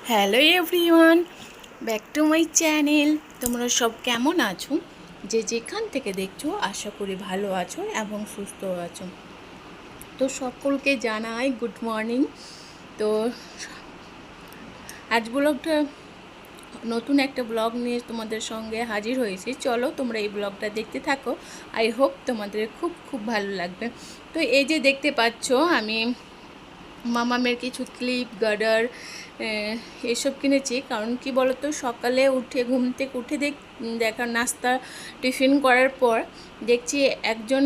Hello everyone, back to my channel. তোমরা সব কেমন আছো? যে যেখান থেকে দেখছো আশা করি ভালো আছো এবং সুস্থ আছো। তো সকলকে জানাই গুড মর্নিং। তো আজ ব্লগটা নতুন একটা ব্লগ নিয়ে তোমাদের সঙ্গে হাজির হয়েছি। চলো তোমরা এই ব্লগটা দেখতে থাকো। আই হোপ তোমাদের খুব খুব ভালো লাগবে। তো এই যে দেখতে পাচ্ছ আমি মামামের কিছু ক্লিপ গার্ডার এসব কিনেছি। কারণ কি বলতো, সকালে উঠে ঘুম থেকে উঠে দেখা নাস্তা টিফিন করার পর দেখছি একজন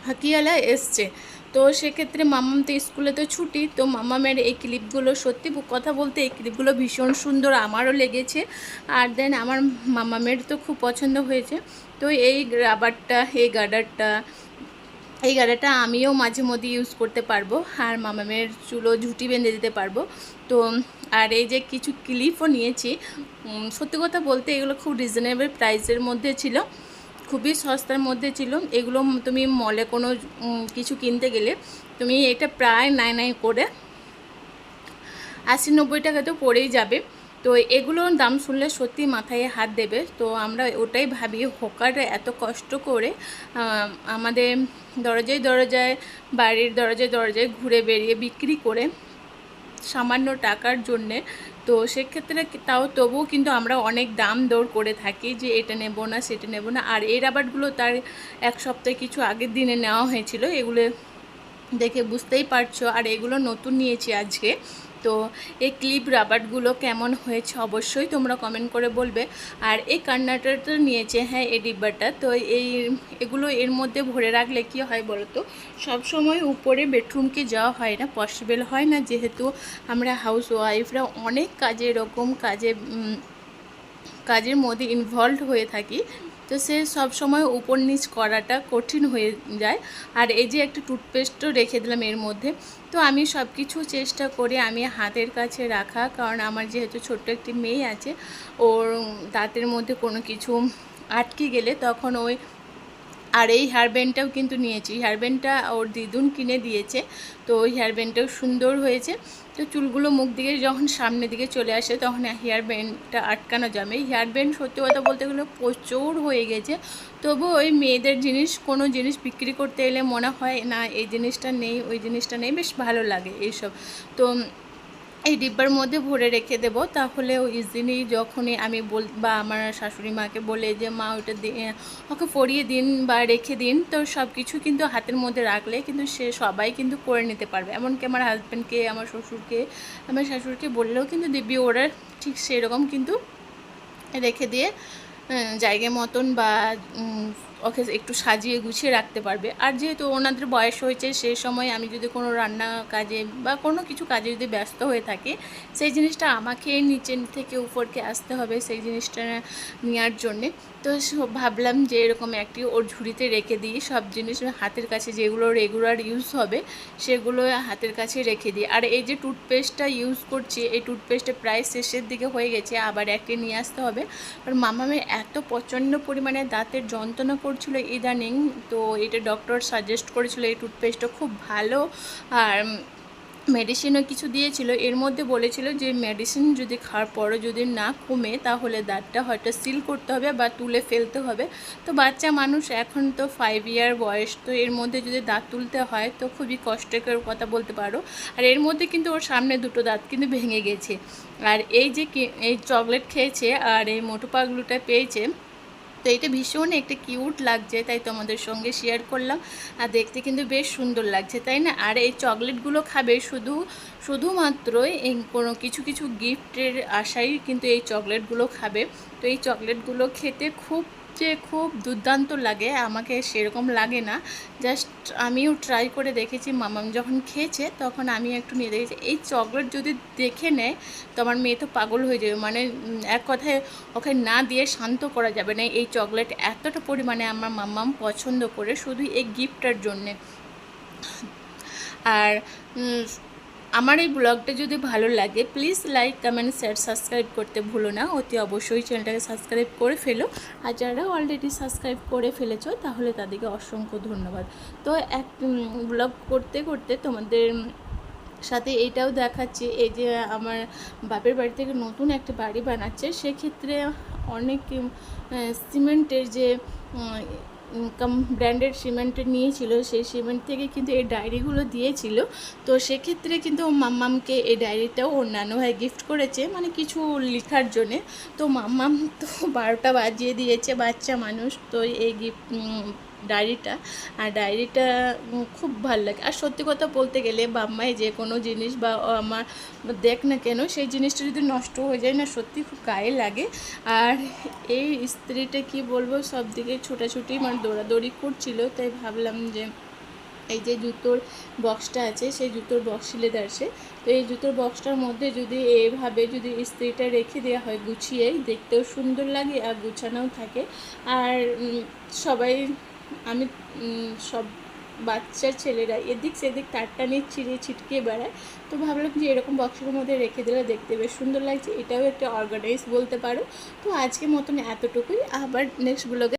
হাকিয়ালা এসছে। তো সেক্ষেত্রে মামাম তো স্কুলে তো ছুটি, তো মামামের এই ক্লিপগুলো সত্যি কথা বলতে এই ক্লিপগুলো ভীষণ সুন্দর, আমারও লেগেছে। আর দেন আমার মামামের তো খুব পছন্দ হয়েছে। তো এই রাবারটা, এই গাড়াটা আমিও মাঝে মধ্যে ইউজ করতে পারবো, আর মামামের চুলো ঝুঁটি বেঁধে দিতে পারবো। তো আর এই যে কিছু ক্লিপও নিয়েছি। সত্যি কথা বলতে এগুলো খুব রিজনেবল প্রাইসের মধ্যে ছিল, খুবই সস্তার মধ্যে ছিল। এগুলো তুমি মলে কোনো কিছু কিনতে গেলে তুমি এটা প্রায় নাই করে 80-90 টাকা তো পড়েই যাবে। তো এগুলোর দাম শুনলে সত্যি মাথায় হাত দেবে। তো আমরা ওটাই ভাবি, হকাররা এত কষ্ট করে আমাদের দরজায় বাড়ির দরজায় ঘুরে বেরিয়ে বিক্রি করে সামান্য টাকার জন্যে। তো সেক্ষেত্রে তবুও কিন্তু আমরা অনেক দাম দর করে থাকি যে এটা নেব না সেটা নেব না। আর এই রাবারগুলো তার এক সপ্তাহে কিছু আগের দিনে নেওয়া হয়েছিল, এগুলো দেখে বুঝতেই পারছো। আর এগুলো নতুন নিয়েছি আজকে। তো এই ক্লিপ রাবারগুলো কেমন হয়েছে অবশ্যই তোমরা কমেন্ট করে বলবে। আর এই কান্নাটা তো নিয়েছে, হ্যাঁ এই ডিব্বাটা। তো এগুলো এর মধ্যে ভরে রাখলে কি হয় বলো তো, সবসময় উপরে বেডরুমকে যাওয়া হয় না, পসিবল হয় না, যেহেতু আমরা হাউস ওয়াইফরা অনেক কাজে এরকম কাজের মধ্যে ইনভলভ হয়ে থাকি। তো সে সব সময় উপর নিচ করাটা কঠিন হয়ে যায়। আর এই যে একটা টুথপেস্টও রেখে দিলাম এর মধ্যে। তো আমি সব কিছু চেষ্টা করি আমি হাতের কাছে রাখা, কারণ আমার যেহেতু ছোট্ট একটি মেয়ে আছে, ওর দাঁতের মধ্যে কোনো কিছু আটকে গেলে তখন ওই। আর এই হেয়ার ব্যান্ডটাও কিন্তু নিয়েছি, হেয়ার ব্যান্ডটা ওর দিদুন কিনে দিয়েছে। তো ওই হেয়ার ব্যান্ডটাও সুন্দর হয়েছে। তো চুলগুলো মুখ দিকে যখন সামনের দিকে চলে আসে তখন হেয়ার ব্যান্ডটা আটকানো যাবে। হেয়ার ব্যান্ড সত্যি কথা বলতে গেলে প্রচুর হয়ে গেছে। তবু ওই মেয়েদের জিনিস, কোনো জিনিস বিক্রি করতে এলে মনে হয় না এই জিনিসটা নেই ওই জিনিসটা নেই, বেশ ভালো লাগে এইসব। তো এই ডিব্বার মধ্যে ভরে রেখে দেবো, তাহলে ইজিলি যখনই আমি বা আমার শাশুড়ি মাকে বলে যে মা ওটা ওকে পরিয়ে দিন বা রেখে দিন, তো সব কিছু কিন্তু হাতের মধ্যে রাখলে কিন্তু সে সবাই কিন্তু করে নিতে পারবে। এমনকি আমার হাজব্যান্ডকে, আমার শ্বশুরকে, আমার শাশুড়িকে বললেও কিন্তু দিব্যি ওরা ঠিক সেরকম কিন্তু রেখে দিয়ে জায়গা মতন বা ওকে একটু সাজিয়ে গুছিয়ে রাখতে পারবে। আর যেহেতু ওনাদের বয়স হয়েছে, সেই সময় আমি যদি কোনো রান্না কাজে বা কোনো কিছু কাজে যদি ব্যস্ত হয়ে থাকি, সেই জিনিসটা আমাকে নিচে থেকে উপরকে আসতে হবে সেই জিনিসটা নেওয়ার জন্যে। তো ভাবলাম যে এরকম একটি ওর ঝুড়িতে রেখে দিই, সব জিনিস হাতের কাছে যেগুলো রেগুলার ইউজ হবে সেগুলো হাতের কাছে রেখে দিই। আর এই যে টুথপেস্টটা ইউজ করছি, এই টুথপেস্টটা প্রায় শেষের দিকে হয়ে গেছে, আবার একটি নিয়ে আসতে হবে। আর মামামের এত প্রচণ্ড পরিমাণে দাঁতের যন্ত্রণা করছিল ইদানিং, তো এটা ডক্টর সাজেস্ট করেছিল এই টুথপেস্টটা খুব ভালো। আর মেডিসিনও কিছু দিয়েছিল, এর মধ্যে বলেছিল যে মেডিসিন যদি খাওয়ার পরও যদি না কমে তাহলে দাঁতটা হয়তো সিল করতে হবে বা তুলে ফেলতে হবে। তো বাচ্চা মানুষ, এখন তো 5 ইয়ার বয়স, তো এর মধ্যে যদি দাঁত তুলতে হয় তো খুবই কষ্টকর কথা বলতে পারো। আর এর মধ্যে কিন্তু ওর সামনে দুটো দাঁত কিন্তু ভেঙে গেছে। আর এই যে এই চকলেট খেয়েছে আর এই মোটু পাগলুটা পেয়েছে, তো এটা ভীষণ একটা কিউট লাগছে, তাই তোমাদের সঙ্গে শেয়ার করলাম। আর দেখতে কিন্তু বেশ সুন্দর লাগছে, তাই না? আর এই চকলেটগুলো খাবে শুধুমাত্রই এই কোনো কিছু গিফটের আশাই কিন্তু এই চকলেটগুলো খাবে। তো এই চকলেটগুলো খেতে খুব দুর্দান্ত লাগে, আমাকে সেরকম লাগে না। জাস্ট আমিও ট্রাই করে দেখেছি, মামাম যখন খেয়েছে তখন আমি একটু নিয়ে দেখেছি। এই চকলেট যদি দেখে নেয় তো আমার মেয়ে তো পাগল হয়ে যাবে, মানে এক কথায় ওকে না দিয়ে শান্ত করা যাবে না। এই চকলেট এতটা পরিমাণে আমার মাম্মাম পছন্দ করে শুধু এই গিফটটার জন্যে। আর আমার এই ব্লগটা যদি ভালো লাগে please like comment share subscribe করতে ভুলো না, অতি অবশ্যই চ্যানেলটাকে সাবস্ক্রাইব করে ফেলো। আর যারা অলরেডি সাবস্ক্রাইব করে ফেলেছো তাহলে তাদেরকে অসংখ্য ধন্যবাদ। তো এক ব্লগ করতে করতে তোমাদের সাথে এটাও দেখাচ্ছি, এই যে আমার বাপের বাড়ি থেকে নতুন একটা বাড়ি বানাচ্ছে, সেক্ষেত্রে অনেক সিমেন্টের যে ব্র্যান্ডেড সিমেন্ট নিয়েছিল, সেই সিমেন্ট থেকে কিন্তু এই ডায়েরিগুলো দিয়েছিল। তো সেক্ষেত্রে কিন্তু মাম্মামকে এই ডায়েরিটাও ওর নানু ভাই গিফট করেছে, মানে কিছু লেখার জন্যে। তো মাম্মাম তো 12টা বাজিয়ে দিয়েছে, বাচ্চা মানুষ তো এই গিফট ডায়েরিটা। আর ডায়েরিটা খুব ভালো লাগে। আর সত্যি কথা বলতে গেলে বাম্মাই যে কোনো জিনিস বা আমার দেখ না কেন, সেই জিনিসটা যদি নষ্ট হয়ে যায় না, সত্যি খুব গায়ে লাগে। আর এই স্ত্রীটা কি বলবো, সব দিকে ছোটাছুটি মানে দৌড়াদৌড়ি করছিল, তাই ভাবলাম যে এই যে জুতোর বক্সটা আছে, সেই জুতোর বক্স সিলেতে আসে। তো এই জুতোর বক্সটার মধ্যে যদি এভাবে যদি ইস্ত্রিটা রেখে দেওয়া হয় গুছিয়ে, দেখতেও সুন্দর লাগে আর গুছানোও থাকে। আর সবাই আমি সব বাচ্চা ছেলেরা এদিক সেদিক তারটা নিয়ে চিড়িয়ে ছিটকে বেড়ায়। তো ভাবলাম যে এরকম বক্সের মধ্যে রেখে দিলে দেখতে বেশ সুন্দর লাগছে, এটাও একটা অর্গানাইজ বলতে পারো। তো আজকের মতন এতটুকুই, আবার নেক্সট ব্লগে